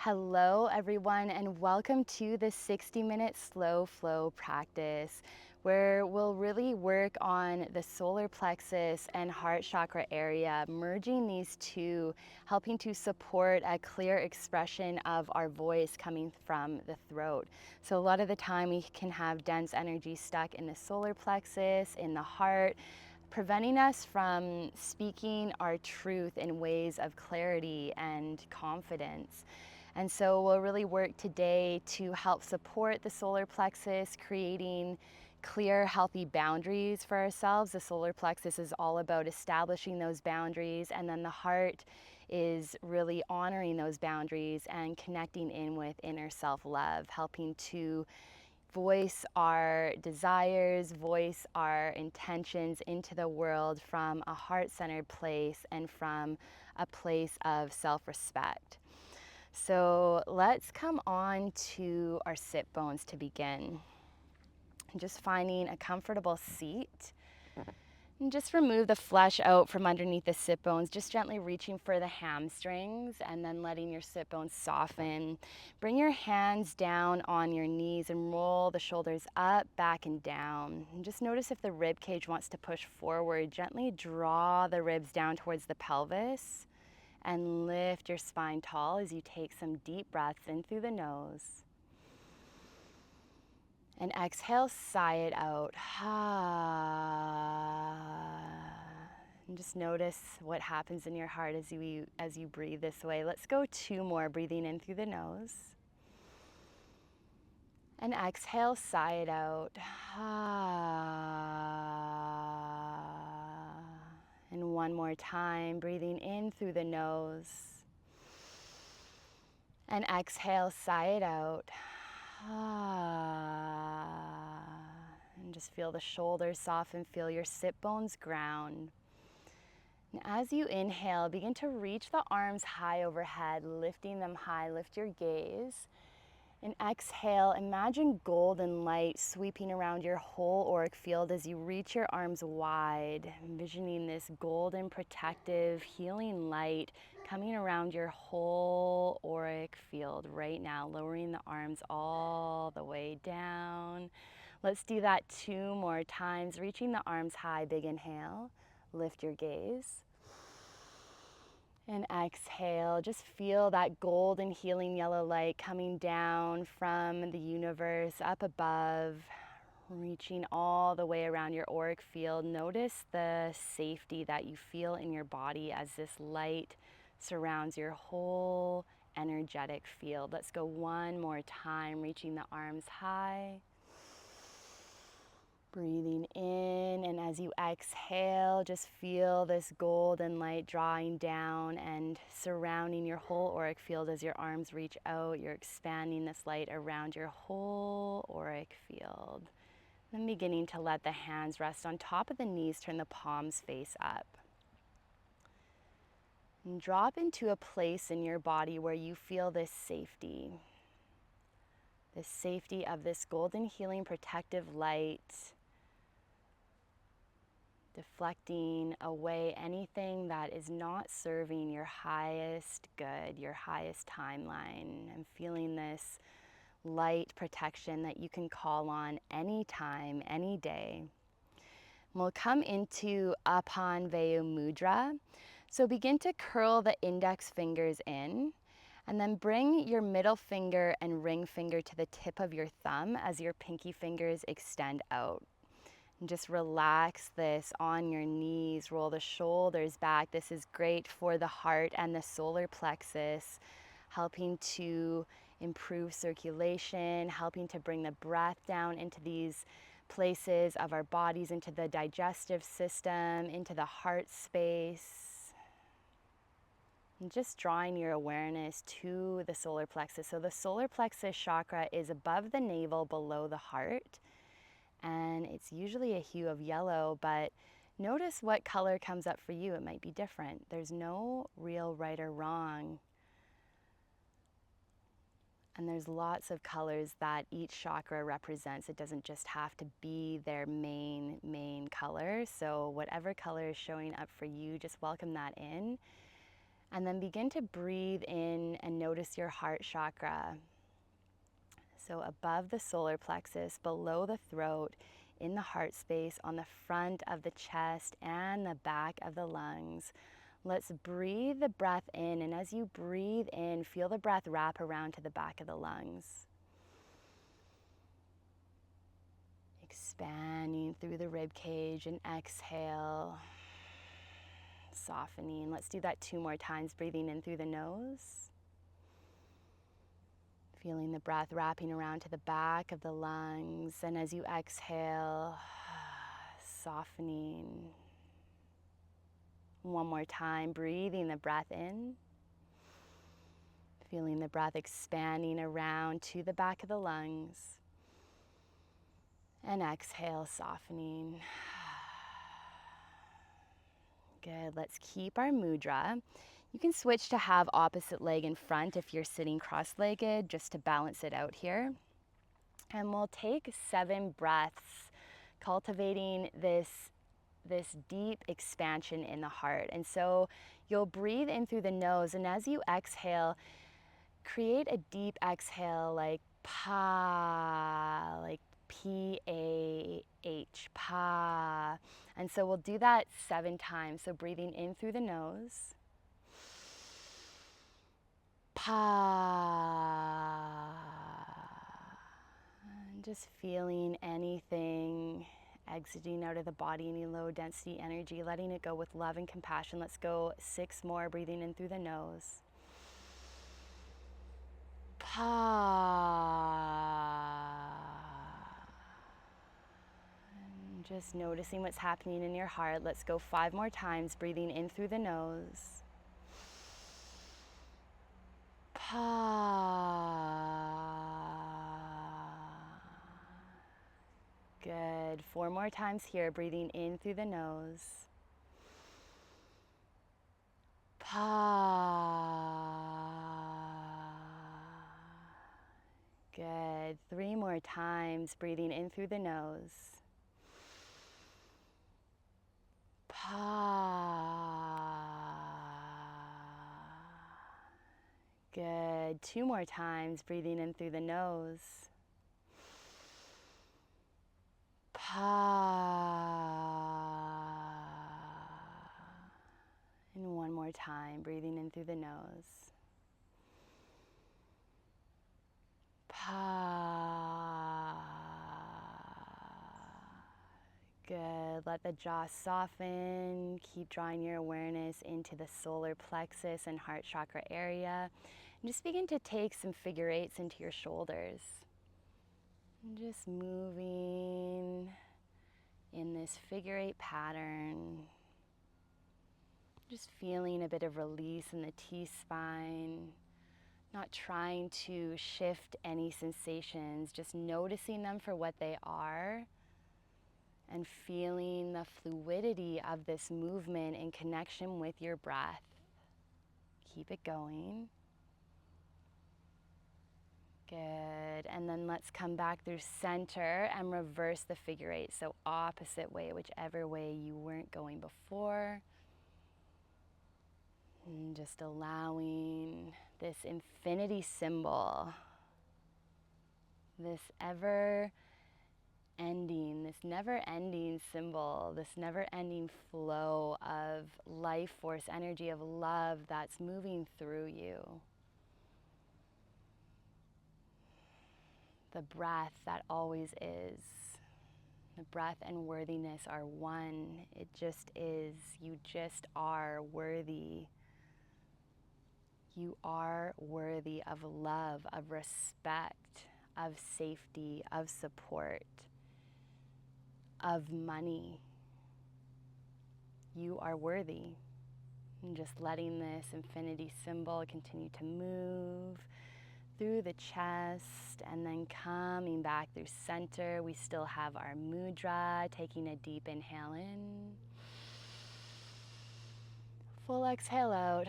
Hello everyone, and welcome to the 60-minute slow flow practice where we'll really work on the solar plexus and heart chakra area, merging these two, helping to support a clear expression of our voice coming from the throat. So a lot of the time we can have dense energy stuck in the solar plexus, in the heart, preventing us from speaking our truth in ways of clarity and confidence. And so we'll really work today to help support the solar plexus, creating clear, healthy boundaries for ourselves. The solar plexus is all about establishing those boundaries, and then the heart is really honoring those boundaries and connecting in with inner self-love, helping to voice our desires, voice our intentions into the world from a heart-centered place and from a place of self-respect. So let's come on to our sit bones to begin. Just finding a comfortable seat. And just remove the flesh out from underneath the sit bones, just gently reaching for the hamstrings and then letting your sit bones soften. Bring your hands down on your knees and roll the shoulders up, back, and down. And just notice if the rib cage wants to push forward. Gently draw the ribs down towards the pelvis. And lift your spine tall as you take some deep breaths in through the nose. And exhale, sigh it out. And just notice what happens in your heart as you breathe this way. Let's go 2 more, breathing in through the nose. And exhale, sigh it out. And 1 more time, breathing in through the nose. And exhale, sigh it out. And just feel the shoulders soften, feel your sit bones ground. And as you inhale, begin to reach the arms high overhead, lifting them high, lift your gaze. And exhale, imagine golden light sweeping around your whole auric field as you reach your arms wide, envisioning this golden, protective, healing light coming around your whole auric field right now, lowering the arms all the way down. Let's do that 2 more times, reaching the arms high, big inhale, lift your gaze. And exhale, just feel that golden healing yellow light coming down from the universe up above, reaching all the way around your auric field. Notice the safety that you feel in your body as this light surrounds your whole energetic field. Let's go 1 more time, reaching the arms high. Breathing in, and as you exhale, just feel this golden light drawing down and surrounding your whole auric field as your arms reach out. You're expanding this light around your whole auric field. Then beginning to let the hands rest on top of the knees, turn the palms face up. And drop into a place in your body where you feel this safety of this golden healing protective light, deflecting away anything that is not serving your highest good, your highest timeline. And feeling this light protection that you can call on anytime, any day. We'll come into Apanvayu Mudra. So begin to curl the index fingers in, and then bring your middle finger and ring finger to the tip of your thumb as your pinky fingers extend out. And just relax this on your knees, roll the shoulders back. This is great for the heart and the solar plexus, helping to improve circulation, helping to bring the breath down into these places of our bodies, into the digestive system, into the heart space. And just drawing your awareness to the solar plexus. So the solar plexus chakra is above the navel, below the heart. And it's usually a hue of yellow, but notice what color comes up for you. It might be different. There's no real right or wrong. And there's lots of colors that each chakra represents. It doesn't just have to be their main color. So whatever color is showing up for you, just welcome that in. And then begin to breathe in and notice your heart chakra. So above the solar plexus, below the throat, in the heart space, on the front of the chest and the back of the lungs. Let's breathe the breath in, and as you breathe in, feel the breath wrap around to the back of the lungs. Expanding through the rib cage, and exhale, softening. Let's do that 2 more times, breathing in through the nose. Feeling the breath wrapping around to the back of the lungs, and as you exhale, softening. 1 more time, breathing the breath in. Feeling the breath expanding around to the back of the lungs. And exhale, softening. Good, let's keep our mudra. You can switch to have opposite leg in front if you're sitting cross-legged, just to balance it out here. And we'll take 7 breaths, cultivating this deep expansion in the heart. And so you'll breathe in through the nose, and as you exhale, create a deep exhale like pa, like P-A-H, pa. And so we'll do that 7 times. So breathing in through the nose. Pa. And just feeling anything exiting out of the body, any low density energy, letting it go with love and compassion. Let's go 6 more, breathing in through the nose. Pa. And just noticing what's happening in your heart. Let's go 5 more times, breathing in through the nose. Good. 4 more times here, breathing in through the nose. Good. 3 more times, breathing in through the nose. Good. 2 more times, breathing in through the nose. And 1 more time, breathing in through the nose. Good. Let the jaw soften. Keep drawing your awareness into the solar plexus and heart chakra area. And just begin to take some figure 8s into your shoulders. And just moving in this figure 8 pattern. Just feeling a bit of release in the T-spine. Not trying to shift any sensations, just noticing them for what they are and feeling the fluidity of this movement in connection with your breath. Keep it going. Good. And then let's come back through center and reverse the figure 8. So opposite way, whichever way you weren't going before. And just allowing this infinity symbol, this never-ending symbol, this never-ending flow of life force, energy of love that's moving through you. The breath that always is. The breath and worthiness are one. It just is. You just are worthy. You are worthy of love, of respect, of safety, of support, of money. You are worthy. And just letting this infinity symbol continue to move through the chest and then coming back through center. We still have our mudra, taking a deep inhale in. Full exhale out.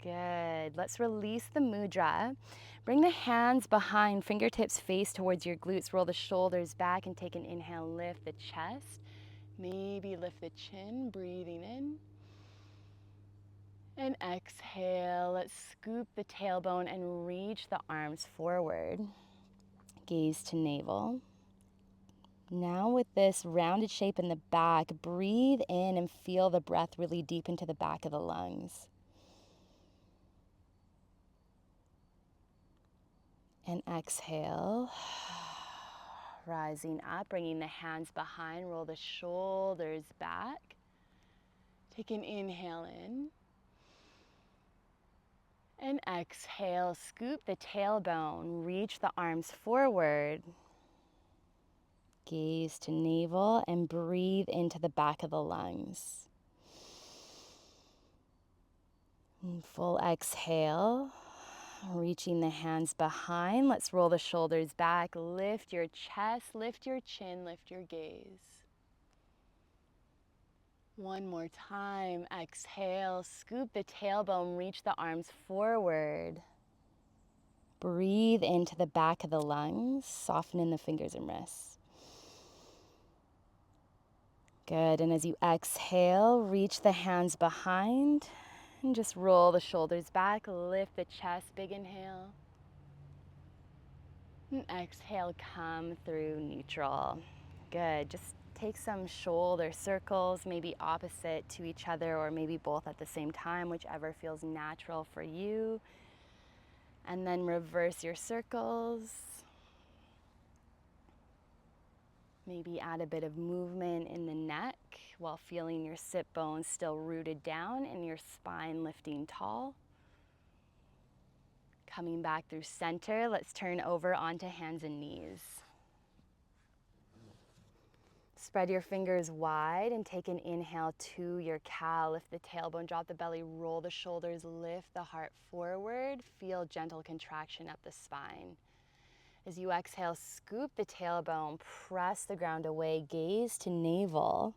Good. Let's release the mudra. Bring the hands behind, fingertips face towards your glutes. Roll the shoulders back and take an inhale. Lift the chest. Maybe lift the chin, breathing in. And exhale, let's scoop the tailbone and reach the arms forward. Gaze to navel. Now with this rounded shape in the back, breathe in and feel the breath really deep into the back of the lungs. And exhale, rising up, bringing the hands behind, roll the shoulders back. Take an inhale in. And exhale, scoop the tailbone, reach the arms forward. Gaze to navel and breathe into the back of the lungs. And full exhale, reaching the hands behind. Let's roll the shoulders back, lift your chest, lift your chin, lift your gaze. One more time, exhale, scoop the tailbone, reach the arms forward. Breathe into the back of the lungs, soften in the fingers and wrists. Good, and as you exhale, reach the hands behind and just roll the shoulders back, lift the chest, big inhale. And exhale, come through neutral. Good, just take some shoulder circles, maybe opposite to each other or maybe both at the same time, whichever feels natural for you. And then reverse your circles. Maybe add a bit of movement in the neck while feeling your sit bones still rooted down and your spine lifting tall. Coming back through center, let's turn over onto hands and knees. Spread your fingers wide and take an inhale to your cow. Lift the tailbone, drop the belly, roll the shoulders, lift the heart forward. Feel gentle contraction up the spine. As you exhale, scoop the tailbone, press the ground away, gaze to navel.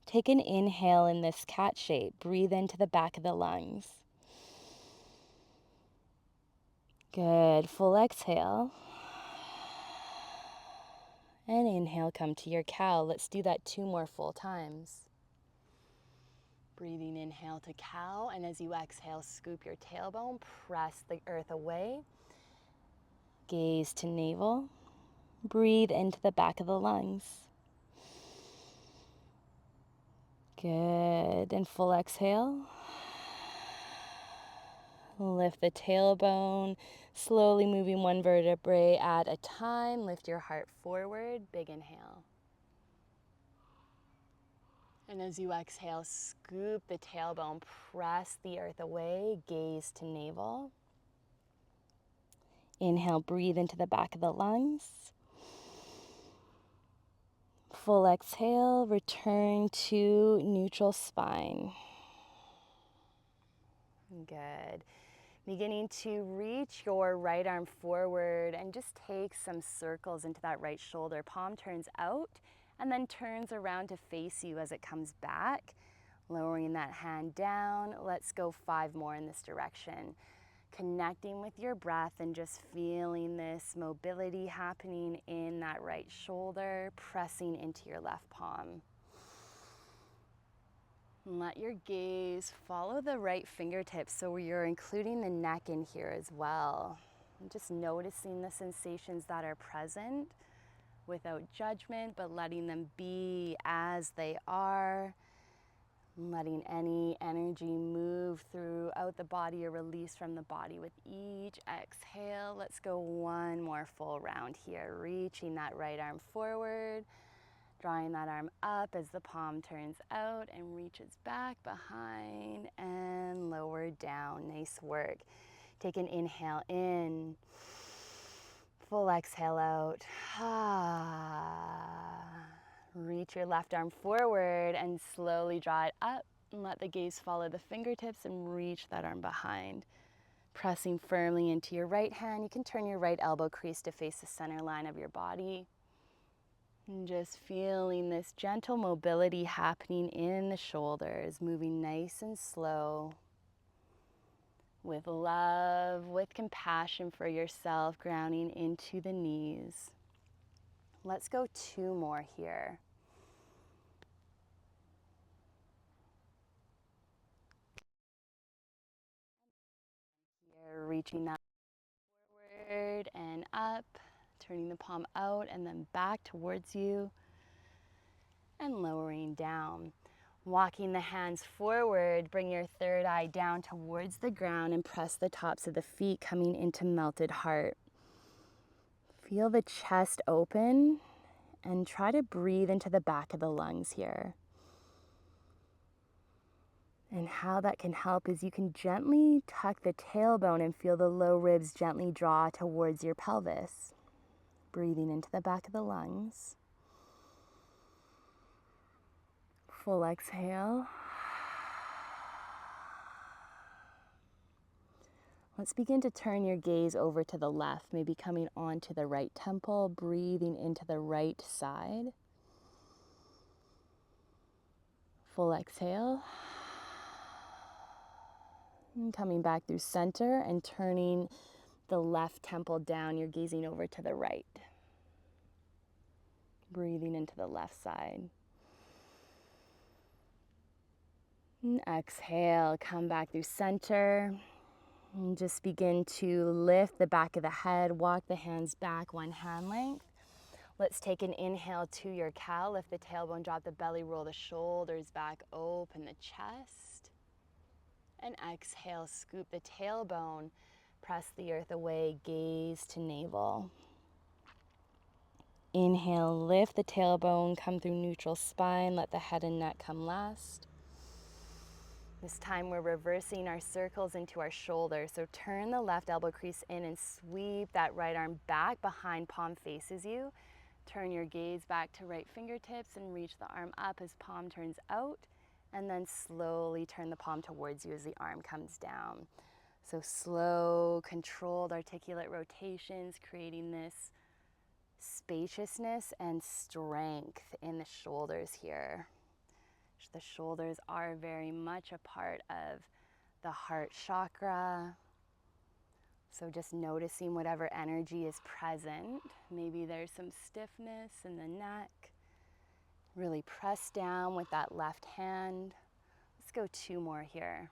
Take an inhale in this cat shape. Breathe into the back of the lungs. Good. Full exhale. And inhale, come to your cow. Let's do that 2 more full times. Breathing inhale to cow, and as you exhale, scoop your tailbone, press the earth away. Gaze to navel. Breathe into the back of the lungs. Good. And full exhale. Lift the tailbone, slowly moving one vertebrae at a time. Lift your heart forward, big inhale. And as you exhale, scoop the tailbone, press the earth away, gaze to navel. Inhale, breathe into the back of the lungs. Full exhale, return to neutral spine. Good. Beginning to reach your right arm forward and just take some circles into that right shoulder. Palm turns out and then turns around to face you as it comes back. Lowering that hand down. Let's go 5 more in this direction. Connecting with your breath and just feeling this mobility happening in that right shoulder, pressing into your left palm. And let your gaze follow the right fingertips, so you're including the neck in here as well. And just noticing the sensations that are present without judgment, but letting them be as they are. Letting any energy move throughout the body or release from the body with each exhale. Let's go 1 more full round here. Reaching that right arm forward, drawing that arm up as the palm turns out and reaches back behind and lower down. Nice work. Take an inhale in, full exhale out. Reach your left arm forward and slowly draw it up and let the gaze follow the fingertips and reach that arm behind. Pressing firmly into your right hand. You can turn your right elbow crease to face the center line of your body. And just feeling this gentle mobility happening in the shoulders, moving nice and slow. With love, with compassion for yourself, grounding into the knees. Let's go 2 more here. reaching that forward and up, turning the palm out and then back towards you, and lowering down. Walking the hands forward, bring your third eye down towards the ground and press the tops of the feet, coming into melted heart. Feel the chest open and try to breathe into the back of the lungs here. And how that can help is you can gently tuck the tailbone and feel the low ribs gently draw towards your pelvis. Breathing into the back of the lungs. Full exhale. Let's begin to turn your gaze over to the left, maybe coming onto the right temple, breathing into the right side. Full exhale. And coming back through center and turning the left temple down, you're gazing over to the right. Breathing into the left side. And exhale, come back through center. And just begin to lift the back of the head, walk the hands back one hand length. Let's take an inhale to your cow, lift the tailbone, drop the belly, roll the shoulders back, open the chest. And exhale, scoop the tailbone, press the earth away, gaze to navel. Inhale, lift the tailbone, come through neutral spine, let the head and neck come last. This time we're reversing our circles into our shoulders. So turn the left elbow crease in and sweep that right arm back behind palm faces you. Turn your gaze back to right fingertips and reach the arm up as palm turns out. And then slowly turn the palm towards you as the arm comes down. So slow, controlled, articulate rotations, creating this spaciousness and strength in the shoulders here. The shoulders are very much a part of the heart chakra. So just noticing whatever energy is present. Maybe there's some stiffness in the neck. Really press down with that left hand. Let's go 2 more here.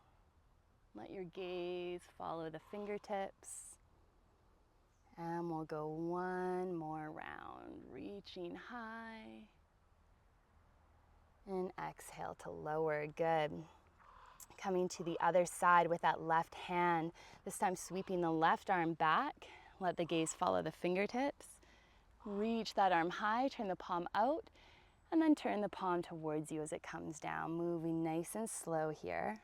Let your gaze follow the fingertips. And we'll go 1 more round, reaching high. And exhale to lower, good. Coming to the other side with that left hand, this time sweeping the left arm back. Let the gaze follow the fingertips. Reach that arm high, turn the palm out, and then turn the palm towards you as it comes down, moving nice and slow here.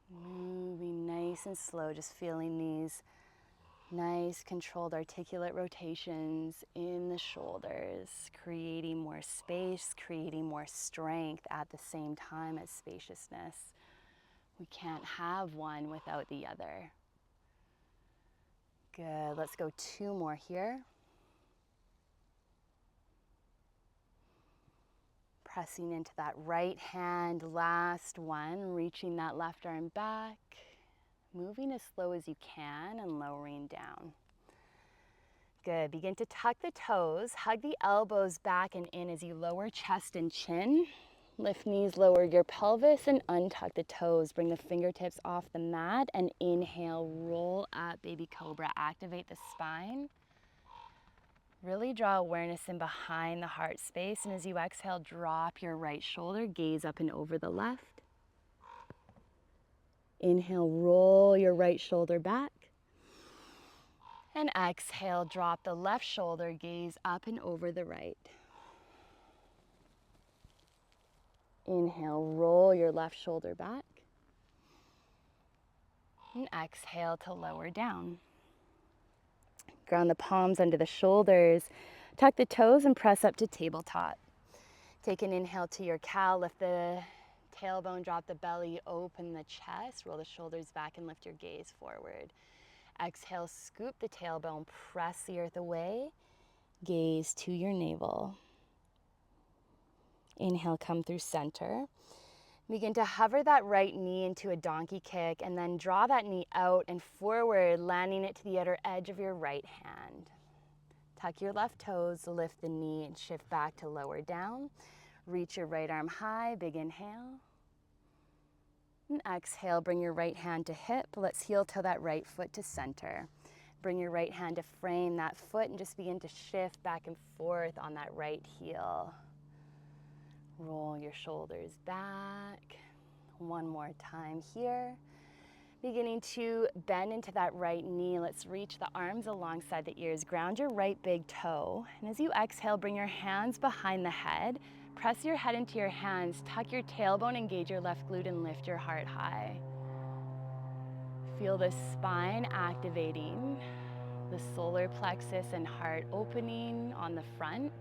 Moving nice and slow, just feeling these nice, controlled, articulate rotations in the shoulders, creating more space, creating more strength at the same time as spaciousness. We can't have one without the other. Good, let's go 2 more here. Pressing into that right hand, last one, reaching that left arm back. Moving as slow as you can and lowering down. Good, begin to tuck the toes, hug the elbows back and in as you lower chest and chin. Lift knees, lower your pelvis and untuck the toes. Bring the fingertips off the mat and inhale, roll up, baby cobra. Activate the spine. Really draw awareness in behind the heart space, and as you exhale, drop your right shoulder, gaze up and over the left. Inhale, roll your right shoulder back. And exhale, drop the left shoulder, gaze up and over the right. Inhale, roll your left shoulder back. And exhale to lower down. Ground the palms under the shoulders. Tuck the toes and press up to tabletop. Take an inhale to your cow, lift the tailbone, drop the belly, open the chest, roll the shoulders back and lift your gaze forward. Exhale, scoop the tailbone, press the earth away, gaze to your navel. Inhale, come through center. Begin to hover that right knee into a donkey kick and then draw that knee out and forward, landing it to the outer edge of your right hand. Tuck your left toes, lift the knee and shift back to lower down. Reach your right arm high, big inhale. And exhale, bring your right hand to hip. Let's heel toe that right foot to center. Bring your right hand to frame that foot and just begin to shift back and forth on that right heel. Roll your shoulders back. One more time here. Beginning to bend into that right knee. Let's reach the arms alongside the ears. Ground your right big toe. And as you exhale, bring your hands behind the head. Press your head into your hands. Tuck your tailbone, engage your left glute, and lift your heart high. Feel the spine activating, the solar plexus and heart opening on the front.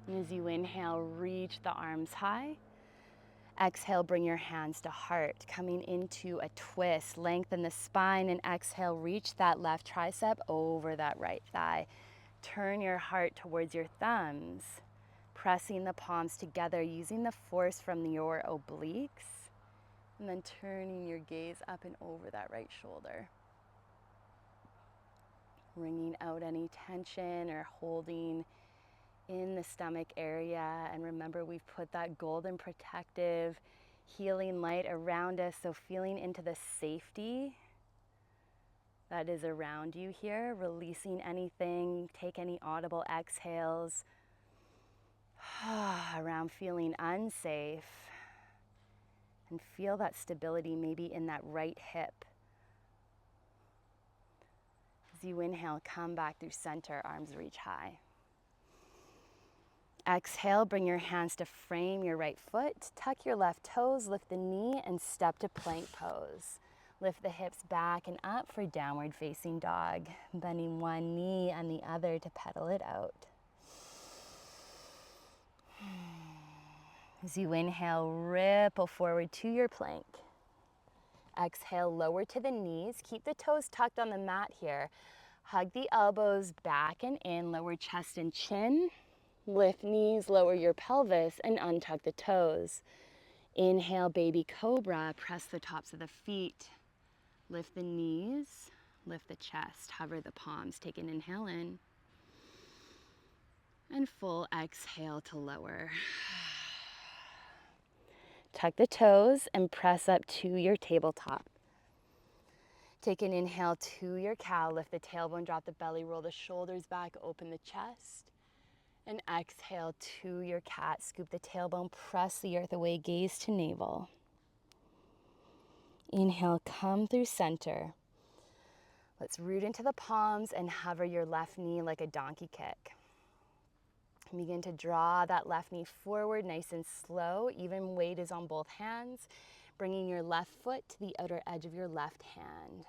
And as you inhale, reach the arms high. Exhale, bring your hands to heart, coming into a twist. Lengthen the spine and exhale, reach that left tricep over that right thigh. Turn your heart towards your thumbs, pressing the palms together, using the force from your obliques, and then turning your gaze up and over that right shoulder. Wringing out any tension or holding in the stomach area. And remember, we've put that golden protective healing light around us, so feeling into the safety that is around you here, releasing anything, take any audible exhales around feeling unsafe, and feel that stability maybe in that right hip. As you inhale, come back through center, arms reach high. Exhale, bring your hands to frame your right foot, tuck your left toes, lift the knee, and step to plank pose. Lift the hips back and up for downward facing dog, bending one knee and the other to pedal it out. As you inhale, ripple forward to your plank. Exhale, lower to the knees. Keep the toes tucked on the mat here. Hug the elbows back and in, lower chest and chin. Lift knees, lower your pelvis, and untuck the toes. Inhale, baby cobra. Press the tops of the feet. Lift the knees, lift the chest. Hover the palms. Take an inhale in. And full exhale to lower. Tuck the toes and press up to your tabletop. Take an inhale to your cow. Lift the tailbone, drop the belly, roll the shoulders back, open the chest. And exhale to your cat. Scoop the tailbone, press the earth away, gaze to navel. Inhale, come through center. Let's root into the palms and hover your left knee like a donkey kick. Begin to draw that left knee forward, nice and slow. Even weight is on both hands. Bringing your left foot to the outer edge of your left hand.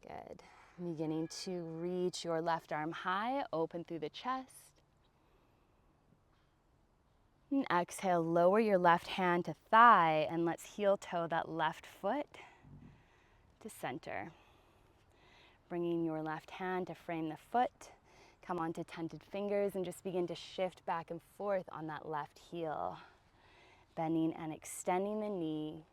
Good. Beginning to reach your left arm high, open through the chest. And exhale, lower your left hand to thigh, and let's heel toe that left foot to center. Bringing your left hand to frame the foot. Come onto tented fingers and just begin to shift back and forth on that left heel. Bending and extending the knee.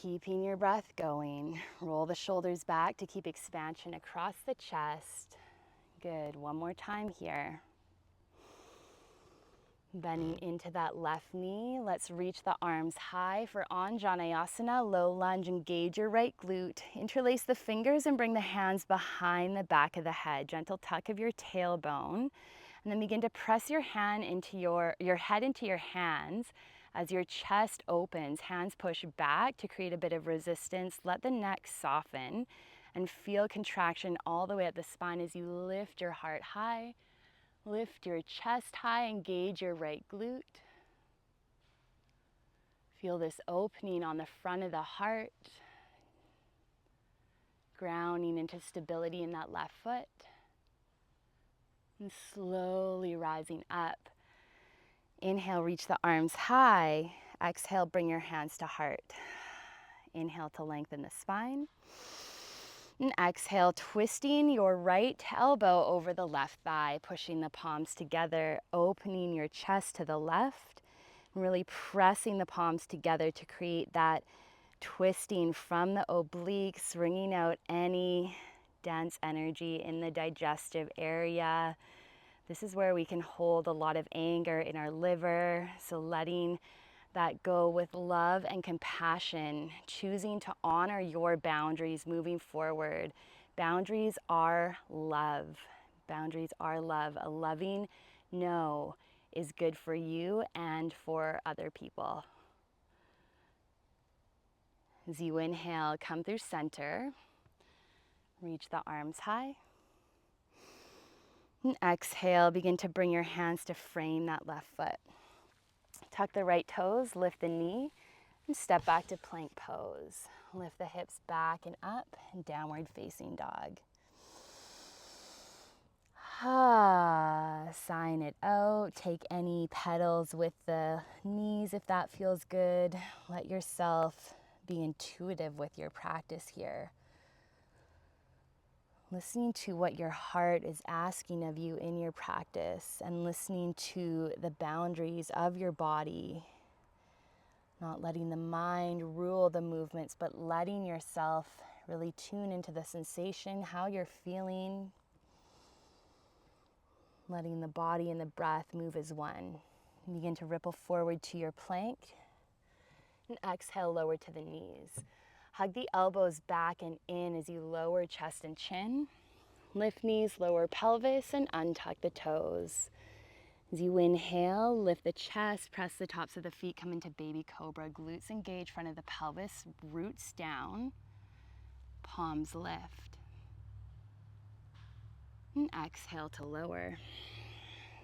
Keeping your breath going. Roll the shoulders back to keep expansion across the chest. Good. One more time here. Bending into that left knee. Let's reach the arms high for Anjaneyasana, low lunge. Engage your right glute. Interlace the fingers and bring the hands behind the back of the head. Gentle tuck of your tailbone. And then begin to press your hand into your head into your hands. As your chest opens, hands push back to create a bit of resistance. Let the neck soften and feel contraction all the way up the spine as you lift your heart high. Lift your chest high, engage your right glute. Feel this opening on the front of the heart. Grounding into stability in that left foot. And slowly rising up. Inhale, reach the arms high. Exhale, bring your hands to heart. Inhale to lengthen the spine. And exhale, twisting your right elbow over the left thigh, pushing the palms together, opening your chest to the left, and really pressing the palms together to create that twisting from the obliques, wringing out any dense energy in the digestive area, This is where we can hold a lot of anger in our liver, so letting that go with love and compassion, choosing to honor your boundaries moving forward. Boundaries are love. Boundaries are love. A loving no is good for you and for other people. As you inhale, come through center. Reach the arms high. And exhale, begin to bring your hands to frame that left foot. Tuck the right toes, lift the knee, and step back to plank pose. Lift the hips back and up, and downward facing dog. Sign it out. Take any pedals with the knees if that feels good. Let yourself be intuitive with your practice here. Listening to what your heart is asking of you in your practice and listening to the boundaries of your body. Not letting the mind rule the movements, but letting yourself really tune into the sensation, how you're feeling. Letting the body and the breath move as one. Begin to ripple forward to your plank. And exhale, lower to the knees. Hug the elbows back and in as you lower chest and chin. Lift knees, lower pelvis, and untuck the toes. As you inhale, lift the chest, press the tops of the feet, come into baby cobra. Glutes engage, front of the pelvis, roots down, palms lift. And exhale to lower.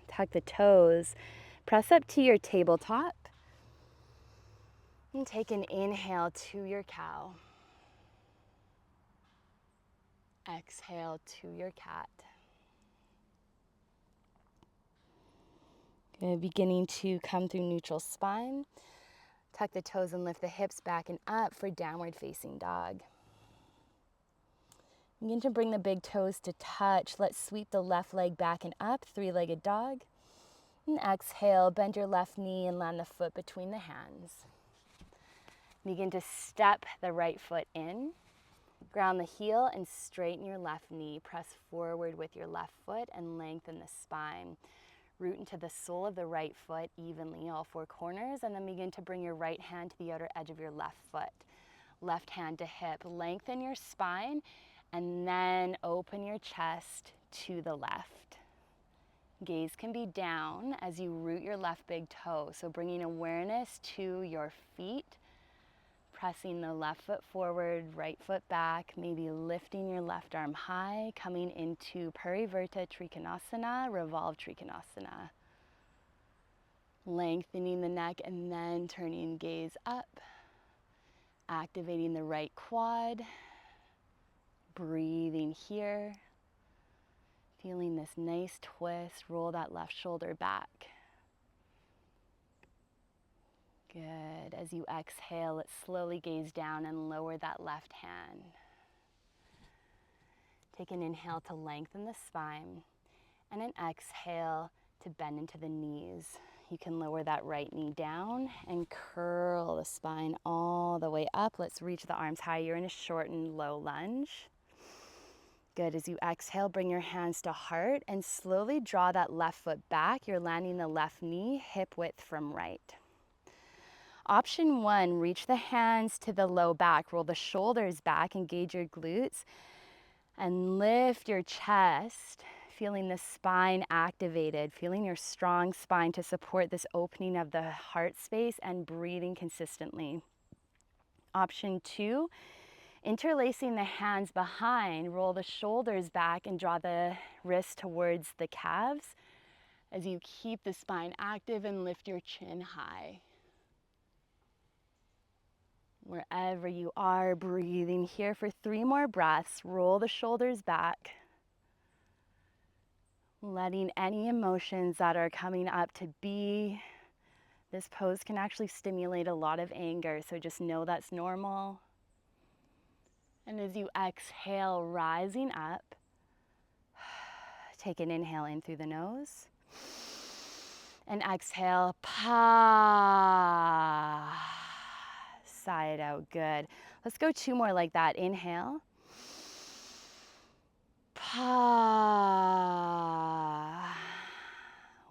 Tuck the toes, press up to your tabletop. And take an inhale to your cow. Exhale to your cat. Good. Beginning to come through neutral spine. Tuck the toes and lift the hips back and up for downward facing dog. Begin to bring the big toes to touch. Let's sweep the left leg back and up, three-legged dog. And exhale, bend your left knee and land the foot between the hands. Begin to step the right foot in. Ground the heel and straighten your left knee. Press forward with your left foot and lengthen the spine. Root into the sole of the right foot evenly, all four corners, and then begin to bring your right hand to the outer edge of your left foot. Left hand to hip. Lengthen your spine and then open your chest to the left. Gaze can be down as you root your left big toe, so bringing awareness to your feet. Pressing the left foot forward, right foot back, maybe lifting your left arm high, coming into Parivrtta Trikonasana, Revolve Trikonasana. Lengthening the neck and then turning gaze up. Activating the right quad. Breathing here. Feeling this nice twist, roll that left shoulder back. Good. As you exhale, let's slowly gaze down and lower that left hand. Take an inhale to lengthen the spine and an exhale to bend into the knees. You can lower that right knee down and curl the spine all the way up. Let's reach the arms high. You're in a shortened low lunge. Good. As you exhale, bring your hands to heart and slowly draw that left foot back. You're landing the left knee hip width from right. Option one, reach the hands to the low back. Roll the shoulders back, engage your glutes, and lift your chest, feeling the spine activated, feeling your strong spine to support this opening of the heart space and breathing consistently. Option two, interlacing the hands behind, roll the shoulders back and draw the wrists towards the calves as you keep the spine active and lift your chin high. Wherever you are, breathing here for 3 more breaths. Roll the shoulders back. Letting any emotions that are coming up to be. This pose can actually stimulate a lot of anger, so just know that's normal. And as you exhale, rising up, take an inhale in through the nose. And exhale, pa. Sigh it out, good. Let's go 2 more like that. Inhale. Pa.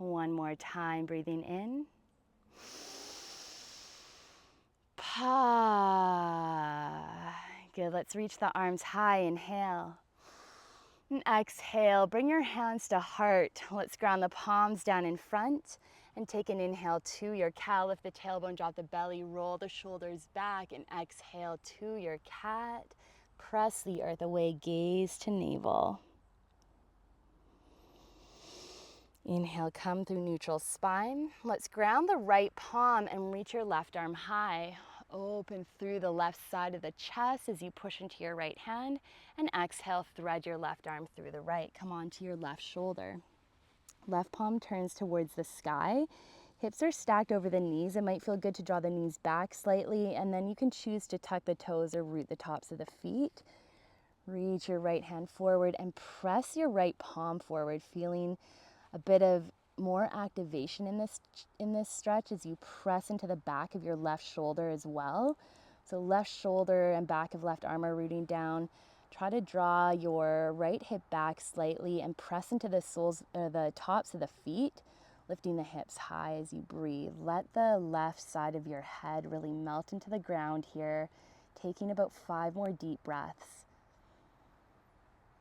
One more time, breathing in. Pa. Good, let's reach the arms high, inhale. And exhale, bring your hands to heart. Let's ground the palms down in front and take an inhale to your cow. Lift the tailbone, drop the belly, roll the shoulders back, and exhale to your cat. Press the earth away, gaze to navel. Inhale, come through neutral spine. Let's ground the right palm and reach your left arm high. Open through the left side of the chest as you push into your right hand. And exhale, thread your left arm through the right. Come onto your left shoulder. Left palm turns towards the sky. Hips are stacked over the knees. It might feel good to draw the knees back slightly, and then you can choose to tuck the toes or root the tops of the feet. Reach your right hand forward and press your right palm forward, feeling a bit of more activation in this stretch as you press into the back of your left shoulder as well. So left shoulder and back of left arm are rooting down. Try to draw your right hip back slightly and press into the tops of the feet, lifting the hips high as you breathe. Let the left side of your head really melt into the ground here, taking about 5 more deep breaths.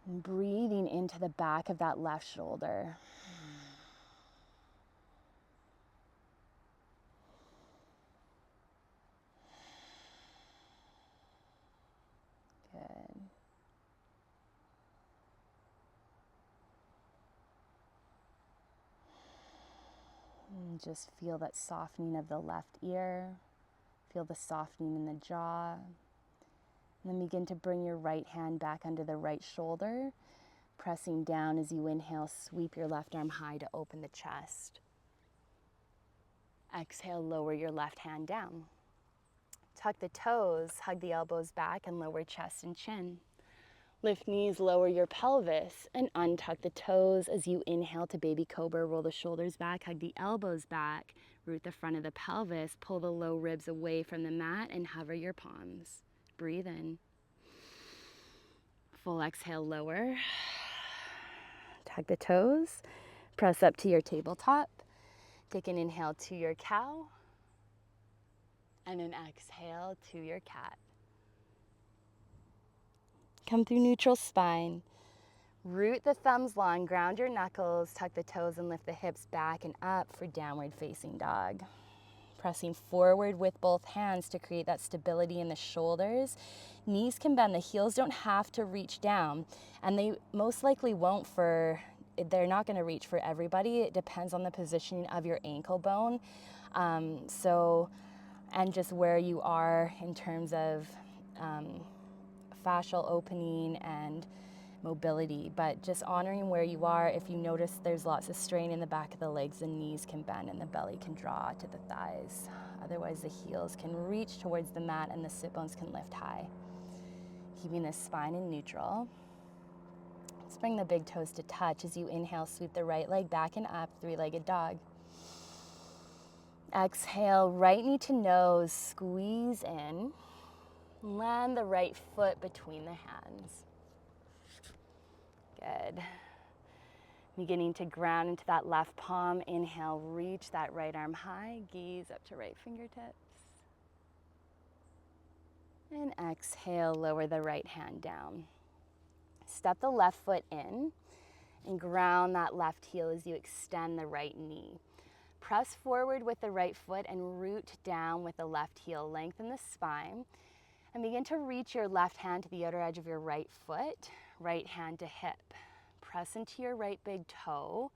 And breathing into the back of that left shoulder. Good. And just feel that softening of the left ear. Feel the softening in the jaw. And then begin to bring your right hand back under the right shoulder, pressing down as you inhale, sweep your left arm high to open the chest. Exhale, lower your left hand down. Tuck the toes, hug the elbows back, and lower chest and chin. Lift knees, lower your pelvis, and untuck the toes as you inhale to baby cobra. Roll the shoulders back, hug the elbows back, root the front of the pelvis, pull the low ribs away from the mat, and hover your palms. Breathe in. Full exhale, lower. Tuck the toes, press up to your tabletop. Take an inhale to your cow, and an exhale to your cat. Come through neutral spine. Root the thumbs long, ground your knuckles, tuck the toes and lift the hips back and up for downward facing dog. Pressing forward with both hands to create that stability in the shoulders. Knees can bend, the heels don't have to reach down, and they most likely won't they're not gonna reach for everybody. It depends on the positioning of your ankle bone. And just where you are in terms of fascial opening and mobility, but just honoring where you are. If you notice there's lots of strain in the back of the legs, the knees can bend and the belly can draw to the thighs. Otherwise, the heels can reach towards the mat and the sit bones can lift high. Keeping the spine in neutral. Let's bring the big toes to touch. As you inhale, sweep the right leg back and up, three-legged dog. Exhale, right knee to nose, squeeze in. Land the right foot between the hands. Good. Beginning to ground into that left palm. Inhale, reach that right arm high, gaze up to right fingertips. And exhale, lower the right hand down. Step the left foot in and ground that left heel as you extend the right knee. Press forward with the right foot and root down with the left heel. Lengthen the spine and begin to reach your left hand to the outer edge of your right foot, right hand to hip. Press into your right big toe,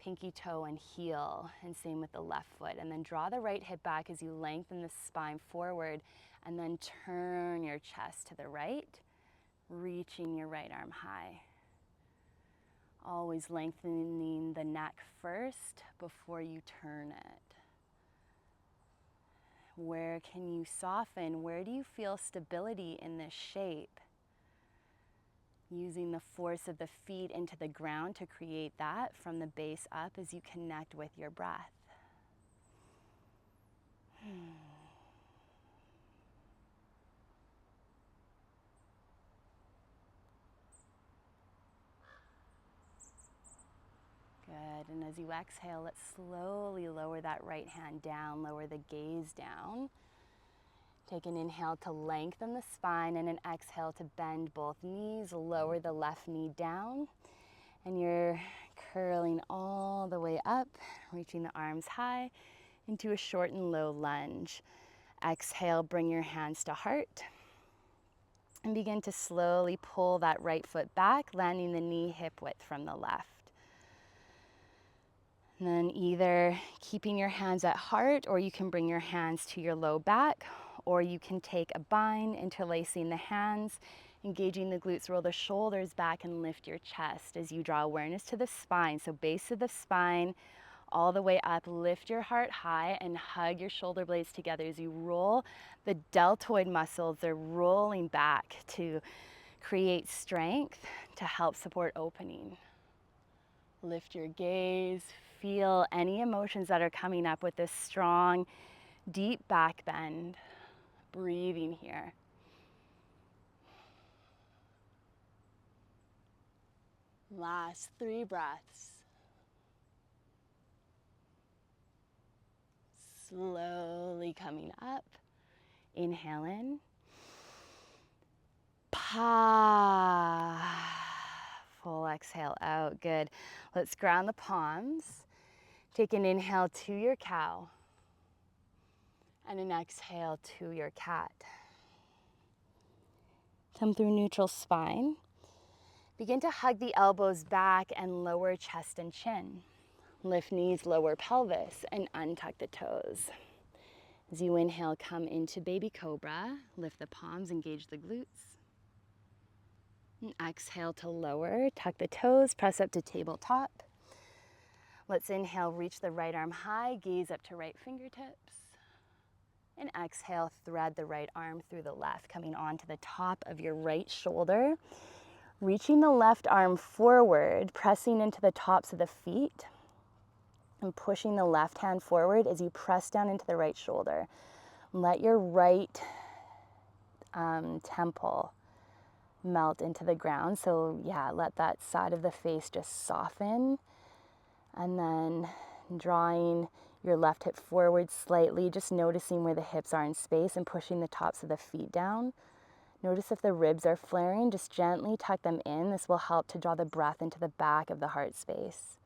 pinky toe and heel, and same with the left foot. And then draw the right hip back as you lengthen the spine forward, and then turn your chest to the right, reaching your right arm high. Always lengthening the neck first before you turn it. Where can you soften? Where do you feel stability in this shape? Using the force of the feet into the ground to create that from the base up as you connect with your breath. Good, and as you exhale, let's slowly lower that right hand down, lower the gaze down. Take an inhale to lengthen the spine and an exhale to bend both knees, lower the left knee down, and you're curling all the way up, reaching the arms high into a short and low lunge. Exhale, bring your hands to heart, and begin to slowly pull that right foot back, landing the knee hip width from the left. And then either keeping your hands at heart, or you can bring your hands to your low back, or you can take a bind, interlacing the hands, engaging the glutes, roll the shoulders back and lift your chest as you draw awareness to the spine. So base of the spine, all the way up, lift your heart high and hug your shoulder blades together as you roll. The deltoid muscles, they're rolling back to create strength to help support opening. Lift your gaze, feel any emotions that are coming up with this strong, deep back bend. Breathing here. Last 3 breaths. Slowly coming up. Inhale in. Pa. Full exhale out. Good. Let's ground the palms. Take an inhale to your cow. And an exhale to your cat. Come through neutral spine. Begin to hug the elbows back and lower chest and chin. Lift knees, lower pelvis, and untuck the toes. As you inhale, come into baby cobra. Lift the palms, engage the glutes. And exhale to lower, tuck the toes, press up to tabletop. Let's inhale, reach the right arm high, gaze up to right fingertips. And exhale, thread the right arm through the left, coming onto the top of your right shoulder. Reaching the left arm forward, pressing into the tops of the feet. And pushing the left hand forward as you press down into the right shoulder. Let your right temple melt into the ground. So yeah, let that side of the face just soften. And then drawing your left hip forward slightly, just noticing where the hips are in space and pushing the tops of the feet down. Notice if the ribs are flaring, just gently tuck them in. This will help to draw the breath into the back of the heart space.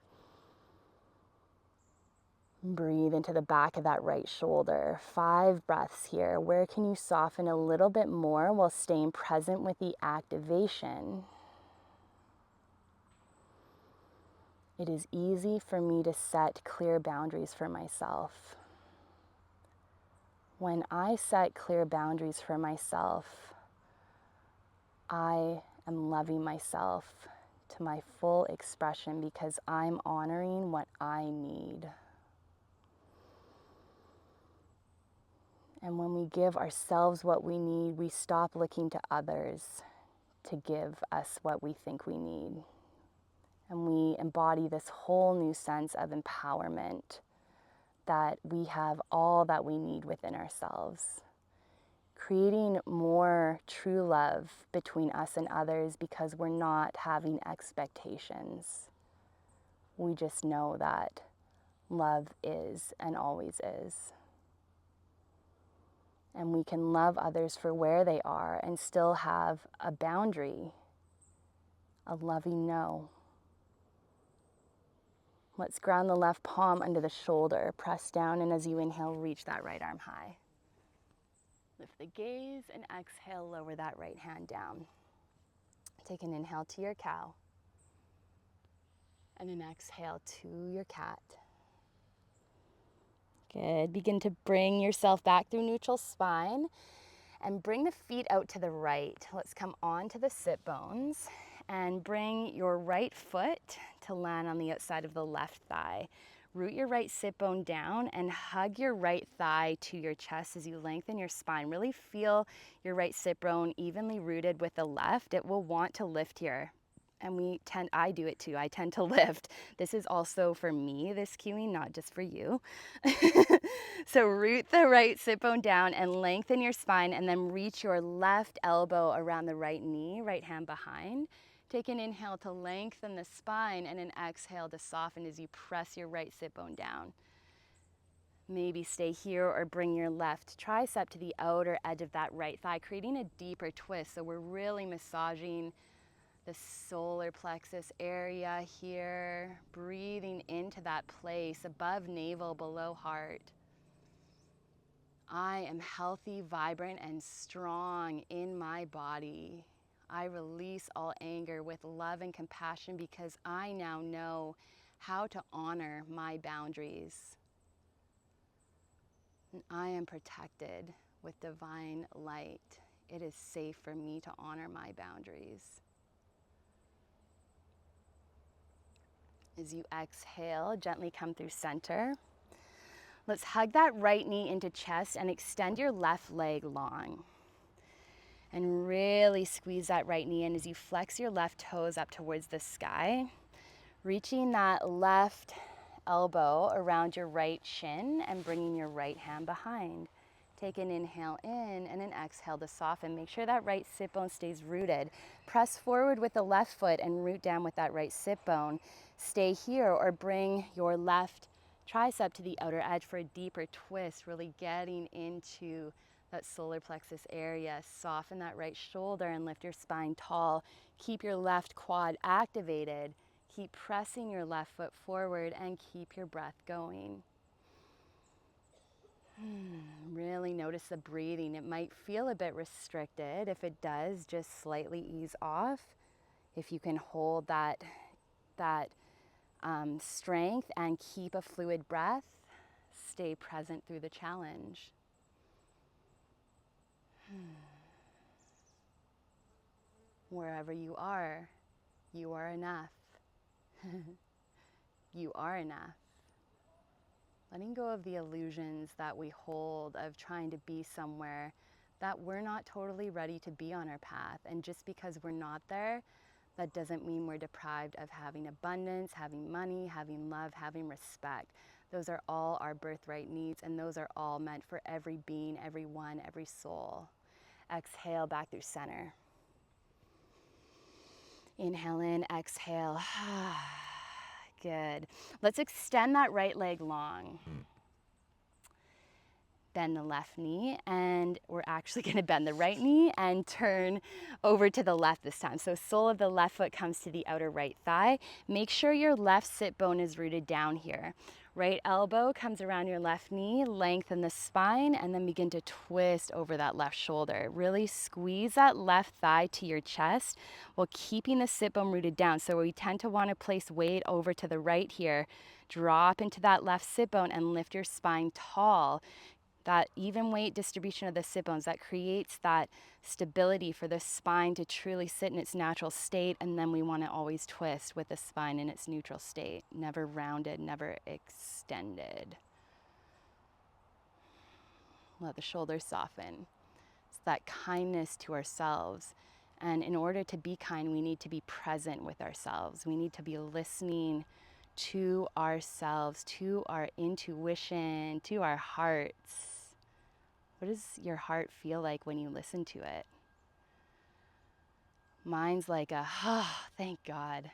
Breathe into the back of that right shoulder. 5 breaths here. Where can you soften a little bit more while staying present with the activation? It is easy for me to set clear boundaries for myself. When I set clear boundaries for myself, I am loving myself to my full expression because I'm honoring what I need. And when we give ourselves what we need, we stop looking to others to give us what we think we need. And we embody this whole new sense of empowerment that we have all that we need within ourselves. Creating more true love between us and others because we're not having expectations. We just know that love is and always is. And we can love others for where they are and still have a boundary, a loving no. Let's ground the left palm under the shoulder, press down, and as you inhale, reach that right arm high. Lift the gaze and exhale, lower that right hand down. Take an inhale to your cow and an exhale to your cat. Good. Begin to bring yourself back through neutral spine and bring the feet out to the right. Let's come onto the sit bones and bring your right foot to land on the outside of the left thigh. Root your right sit bone down and hug your right thigh to your chest as you lengthen your spine. Really feel your right sit bone evenly rooted with the left. It will want to lift here. And I do it too, I tend to lift. This is also for me, this cueing, not just for you. So root the right sit bone down and lengthen your spine and then reach your left elbow around the right knee, right hand behind. Take an inhale to lengthen the spine and an exhale to soften as you press your right sit bone down. Maybe stay here or bring your left tricep to the outer edge of that right thigh, creating a deeper twist. So we're really massaging the solar plexus area here, breathing into that place above navel, below heart. I am healthy, vibrant, and strong in my body. I release all anger with love and compassion because I now know how to honor my boundaries. And I am protected with divine light. It is safe for me to honor my boundaries. As you exhale, gently come through center. Let's hug that right knee into chest and extend your left leg long. And really squeeze that right knee in as you flex your left toes up towards the sky, reaching that left elbow around your right shin and bringing your right hand behind. Take an inhale in and an exhale to soften. Make sure that right sit bone stays rooted. Press forward with the left foot and root down with that right sit bone. Stay here or bring your left tricep to the outer edge for a deeper twist, really getting into that solar plexus area. Soften that right shoulder and lift your spine tall. Keep your left quad activated. Keep pressing your left foot forward and keep your breath going. Really notice the breathing. It might feel a bit restricted. If it does, just slightly ease off. If you can hold that strength and keep a fluid breath, stay present through the challenge. Wherever you are enough. You are enough. Letting go of the illusions that we hold of trying to be somewhere that we're not totally ready to be on our path. And just because we're not there, that doesn't mean we're deprived of having abundance, having money, having love, having respect. Those are all our birthright needs, and those are all meant for every being, every one, every soul. Exhale back through center. Inhale in, exhale. Good. Let's extend that right leg long. Bend the left knee, and we're actually going to bend the right knee and turn over to the left this time. So sole of the left foot comes to the outer right thigh. Make sure your left sit bone is rooted down here. Right elbow comes around your left knee, lengthen the spine, and then begin to twist over that left shoulder. Really squeeze that left thigh to your chest while keeping the sit bone rooted down. So we tend to want to place weight over to the right here. Drop into that left sit bone and lift your spine tall. That even weight distribution of the sit bones, that creates that stability for the spine to truly sit in its natural state. And then we want to always twist with the spine in its neutral state, never rounded, never extended. Let the shoulders soften. It's that kindness to ourselves. And in order to be kind, we need to be present with ourselves. We need to be listening to ourselves, to our intuition, to our hearts. What does your heart feel like when you listen to it? Mine's like a, oh, thank God.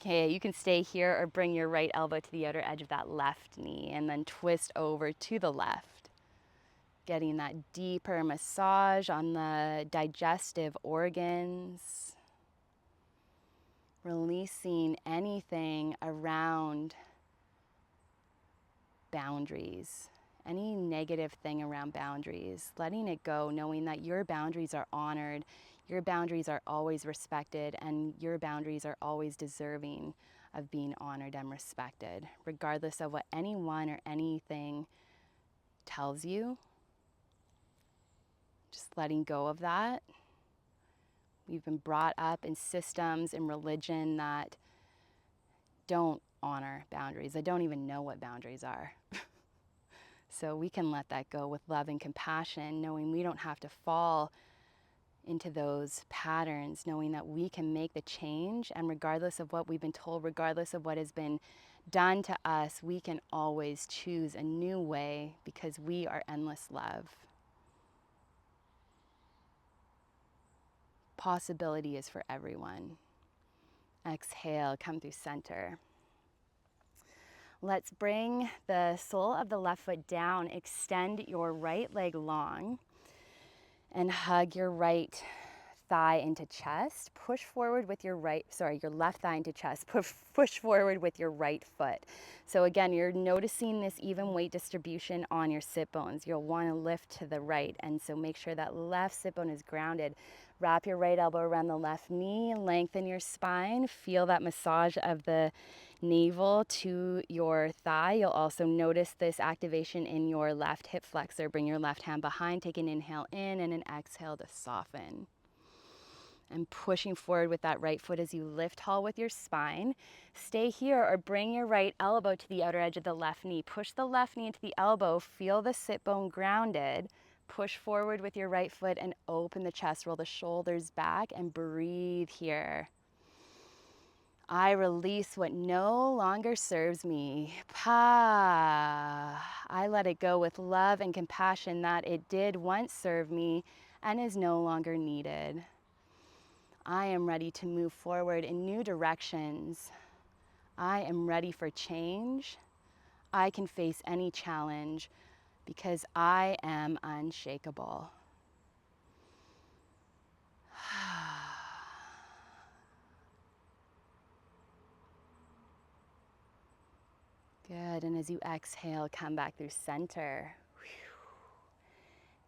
Okay, you can stay here or bring your right elbow to the outer edge of that left knee and then twist over to the left. Getting that deeper massage on the digestive organs. Releasing anything around boundaries, any negative thing around boundaries, letting it go, knowing that your boundaries are honored, your boundaries are always respected, and your boundaries are always deserving of being honored and respected, regardless of what anyone or anything tells you. Just letting go of that. We've been brought up in systems and religion that don't honor boundaries. I don't even know what boundaries are. So we can let that go with love and compassion, knowing we don't have to fall into those patterns, knowing that we can make the change, and regardless of what we've been told, regardless of what has been done to us, we can always choose a new way because we are endless love. possibility is for everyone. Exhale, come through center. Let's bring the sole of the left foot down, extend your right leg long, and hug your right thigh into chest. Push forward with your left thigh into chest. Push forward with your right foot. So again, you're noticing this even weight distribution on your sit bones. You'll want to lift to the right, and so make sure that left sit bone is grounded. Wrap your right elbow around the left knee, lengthen your spine, feel that massage of the navel to your thigh. You'll also notice this activation in your left hip flexor. Bring your left hand behind, take an inhale in and an exhale to soften. And pushing forward with that right foot as you lift tall with your spine. Stay here or bring your right elbow to the outer edge of the left knee. Push the left knee into the elbow, feel the sit bone grounded. Push forward with your right foot and open the chest, roll the shoulders back and breathe here. I release what no longer serves me. Pa. I let it go with love and compassion that it did once serve me and is no longer needed. I am ready to move forward in new directions. I am ready for change. I can face any challenge because I am unshakable. Good, and as you exhale, come back through center.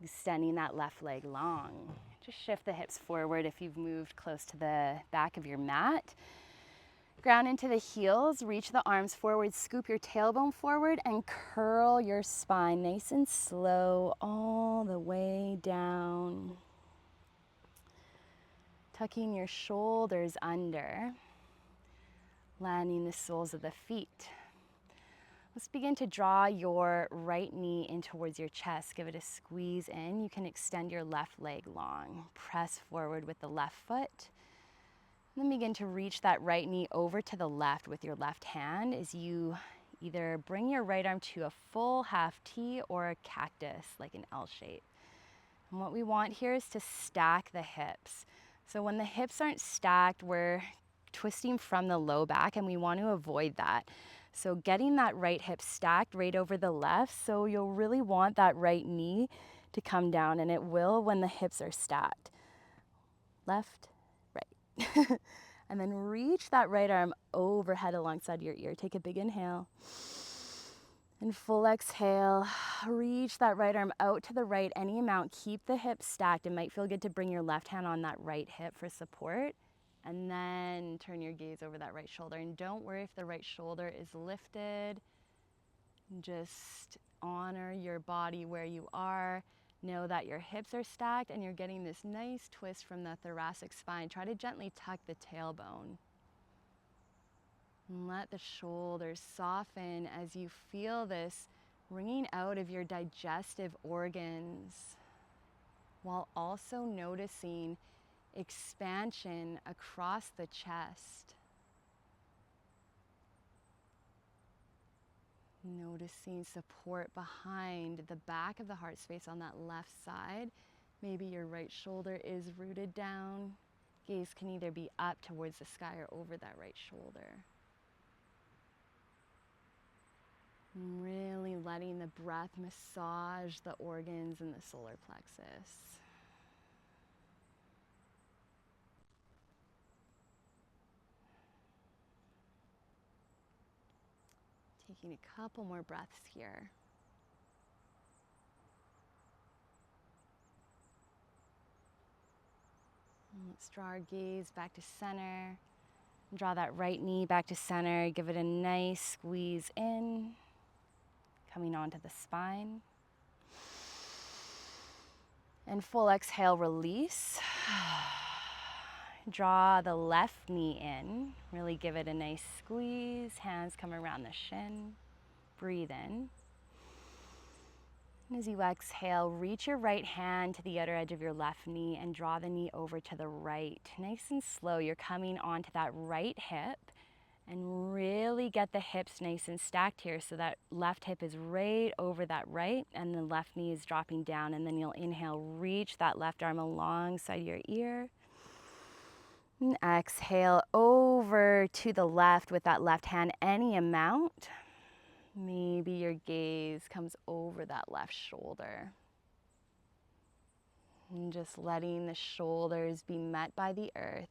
Extending that left leg long. Just shift the hips forward if you've moved close to the back of your mat. Ground into the heels, reach the arms forward, scoop your tailbone forward and curl your spine nice and slow all the way down. Tucking your shoulders under, landing the soles of the feet. Let's begin to draw your right knee in towards your chest. Give it a squeeze in. You can extend your left leg long. Press forward with the left foot. And then begin to reach that right knee over to the left with your left hand as you either bring your right arm to a full half T or a cactus, like an L shape. And what we want here is to stack the hips. So when the hips aren't stacked, we're twisting from the low back and we want to avoid that. So getting that right hip stacked right over the left, so you'll really want that right knee to come down, and it will when the hips are stacked. Left, right. And then reach that right arm overhead alongside your ear. Take a big inhale. And full exhale, reach that right arm out to the right, any amount. Keep the hips stacked. It might feel good to bring your left hand on that right hip for support. And then turn your gaze over that right shoulder. And don't worry if the right shoulder is lifted. Just honor your body where you are. Know that your hips are stacked and you're getting this nice twist from the thoracic spine. Try to gently tuck the tailbone. And let the shoulders soften as you feel this wringing out of your digestive organs, while also noticing expansion across the chest. Noticing support behind the back of the heart space on that left side. Maybe your right shoulder is rooted down. Gaze can either be up towards the sky or over that right shoulder. Really letting the breath massage the organs in the solar plexus. Taking a couple more breaths here. And let's draw our gaze back to center. Draw that right knee back to center. Give it a nice squeeze in. Coming onto the spine. And full exhale, release. Draw the left knee in. Really give it a nice squeeze. Hands come around the shin. Breathe in. And as you exhale, reach your right hand to the outer edge of your left knee and draw the knee over to the right. Nice and slow, you're coming onto that right hip and really get the hips nice and stacked here so that left hip is right over that right and the left knee is dropping down, and then you'll inhale, reach that left arm alongside your ear. And exhale over to the left with that left hand, any amount. Maybe your gaze comes over that left shoulder. And just letting the shoulders be met by the earth.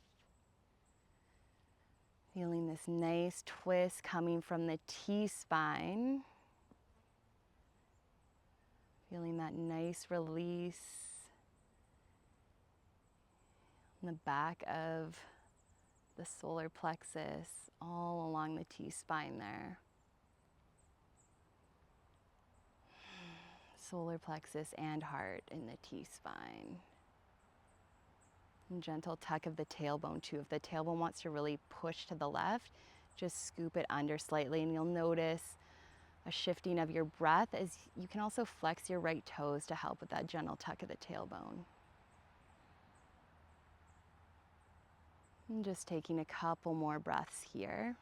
Feeling this nice twist coming from the T-spine. Feeling that nice release in the back of the solar plexus, all along the T-spine there. Solar plexus and heart in the T-spine. And gentle tuck of the tailbone too. If the tailbone wants to really push to the left, just scoop it under slightly, and you'll notice a shifting of your breath as you can also flex your right toes to help with that gentle tuck of the tailbone. And just taking a couple more breaths here.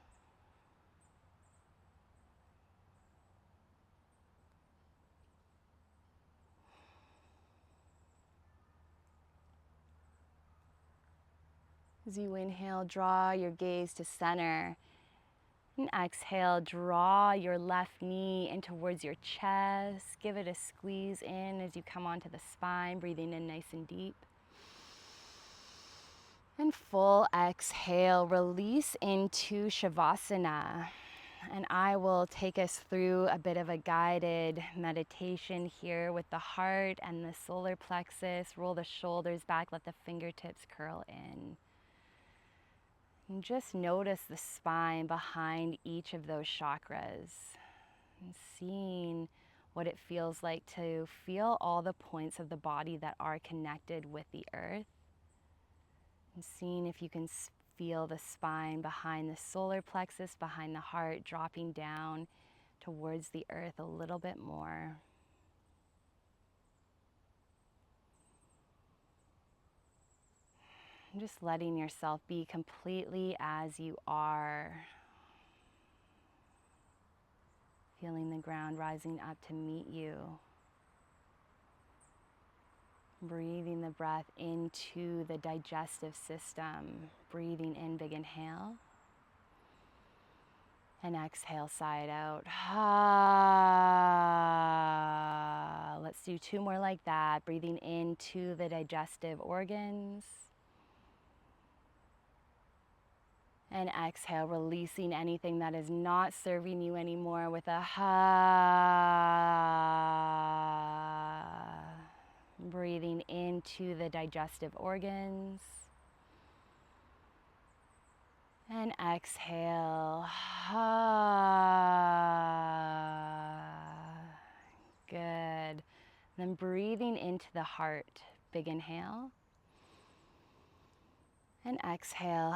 As you inhale, draw your gaze to center. And exhale, draw your left knee in towards your chest. Give it a squeeze in as you come onto the spine, breathing in nice and deep. And full exhale, release into Shavasana. And I will take us through a bit of a guided meditation here with the heart and the solar plexus. Roll the shoulders back, let the fingertips curl in. And just notice the spine behind each of those chakras. And seeing what it feels like to feel all the points of the body that are connected with the earth. And seeing if you can feel the spine behind the solar plexus, behind the heart, dropping down towards the earth a little bit more. And just letting yourself be completely as you are. Feeling the ground rising up to meet you. Breathing the breath into the digestive system. Breathing in, big inhale. And exhale, side out. Let's do two more like that. Breathing into the digestive organs. And exhale, releasing anything that is not serving you anymore with a breathing into the digestive organs. And exhale. Good. Then breathing into the heart. Big inhale. And exhale.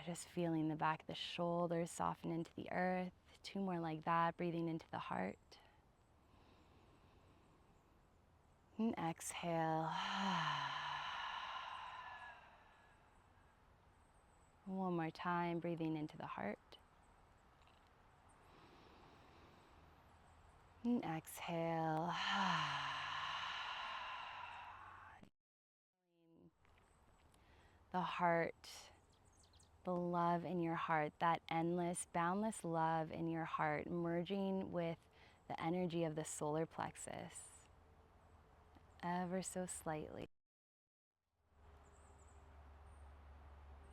Just feeling the back of the shoulders soften into the earth. Two more like that. Breathing into the heart. And exhale. One more time, breathing into the heart. And exhale. The heart, the love in your heart, that endless, boundless love in your heart, merging with the energy of the solar plexus, ever so slightly.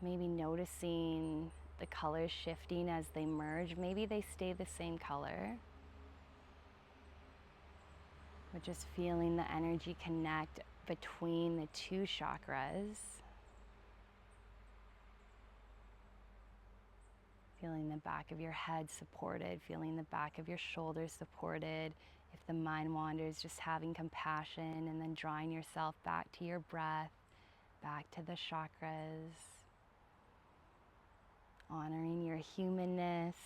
Maybe noticing the colors shifting as they merge. Maybe they stay the same color. But just feeling the energy connect between the two chakras. Feeling the back of your head supported, feeling the back of your shoulders supported. If the mind wanders, just having compassion and then drawing yourself back to your breath, back to the chakras. Honoring your humanness.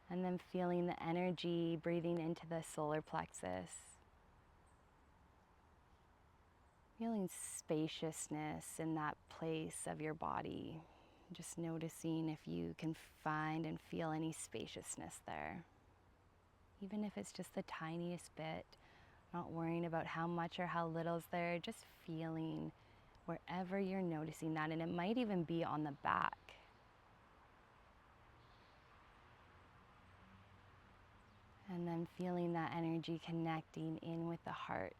And then feeling the energy breathing into the solar plexus. Feeling spaciousness in that place of your body. Just noticing if you can find and feel any spaciousness there. Even if it's just the tiniest bit, not worrying about how much or how little is there, just feeling wherever you're noticing that, and it might even be on the back. And then feeling that energy connecting in with the heart.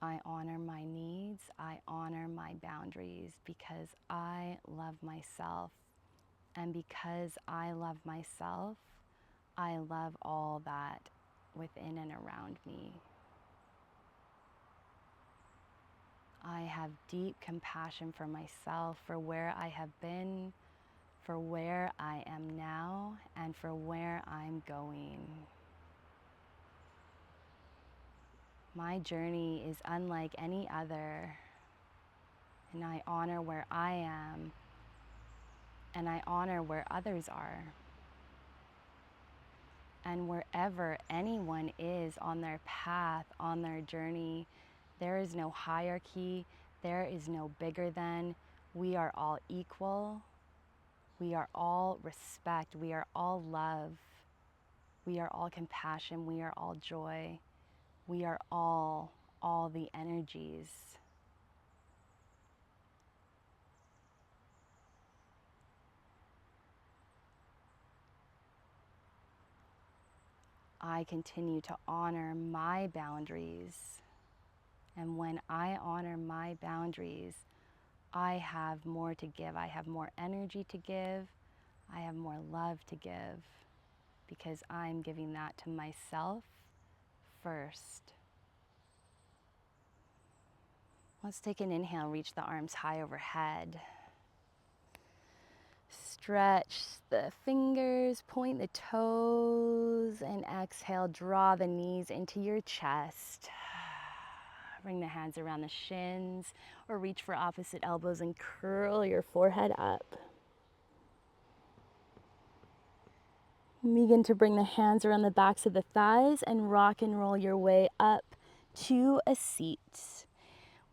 I honor my needs, I honor my boundaries because I love myself. And because I love myself, I love all that within and around me. I have deep compassion for myself, for where I have been, for where I am now, and for where I'm going. My journey is unlike any other, and I honor where I am, and I honor where others are. And wherever anyone is on their path, on their journey, there is no hierarchy, there is no bigger than. We are all equal, we are all respect, we are all love, we are all compassion, we are all joy, we are all the energies. I continue to honor my boundaries. And when I honor my boundaries, I have more to give. I have more energy to give. I have more love to give because I'm giving that to myself first. Let's take an inhale, reach the arms high overhead. Stretch the fingers, point the toes, and exhale, draw the knees into your chest. Bring the hands around the shins or reach for opposite elbows and curl your forehead up. Begin to bring the hands around the backs of the thighs and rock and roll your way up to a seat.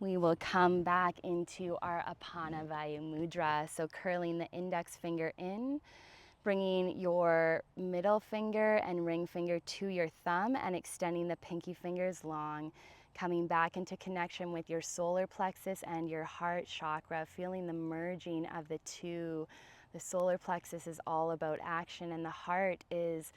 We will come back into our Apana Vayu Mudra. So curling the index finger in, bringing your middle finger and ring finger to your thumb and extending the pinky fingers long. Coming back into connection with your solar plexus and your heart chakra, feeling the merging of the two. The solar plexus is all about action, and the heart is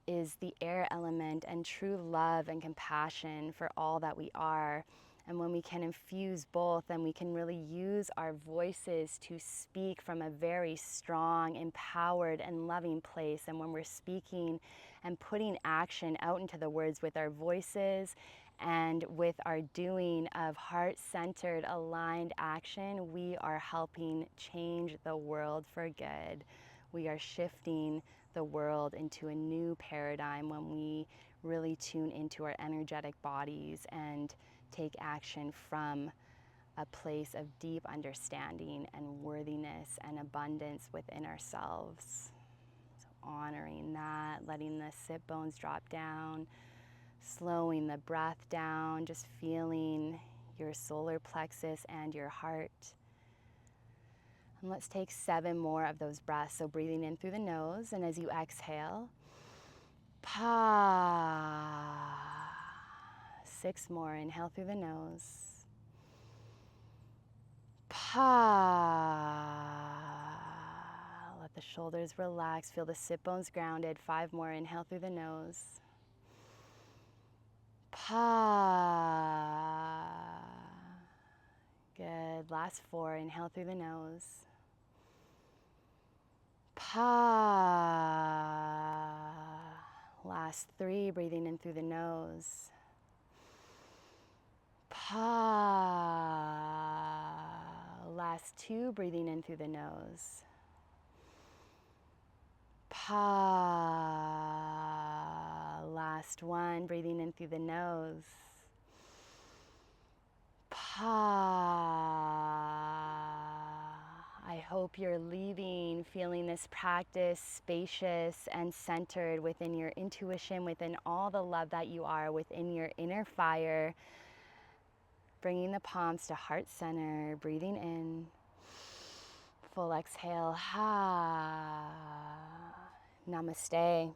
the air element and true love and compassion for all that we are. And when we can infuse both, then we can really use our voices to speak from a very strong, empowered, and loving place. And when we're speaking and putting action out into the words with our voices and with our doing of heart-centered, aligned action, we are helping change the world for good. We are shifting the world into a new paradigm when we really tune into our energetic bodies and take action from a place of deep understanding and worthiness and abundance within ourselves. So honoring that, letting the sit bones drop down, slowing the breath down, just feeling your solar plexus and your heart. And let's take 7 more of those breaths. So breathing in through the nose, and as you exhale, pa. 6 more. Inhale through the nose. Pa. Let the shoulders relax. Feel the sit bones grounded. 5 more. Inhale through the nose. Pa. Good. Last 4. Inhale through the nose. Pa. Last 3. Breathing in through the nose. Pa. Last 2, breathing in through the nose. Pa. Last 1, breathing in through the nose. Pa. I hope you're leaving feeling this practice spacious and centered within your intuition, within all the love that you are, within your inner fire. Bringing the palms to heart center, breathing in. Full exhale, ha. Namaste.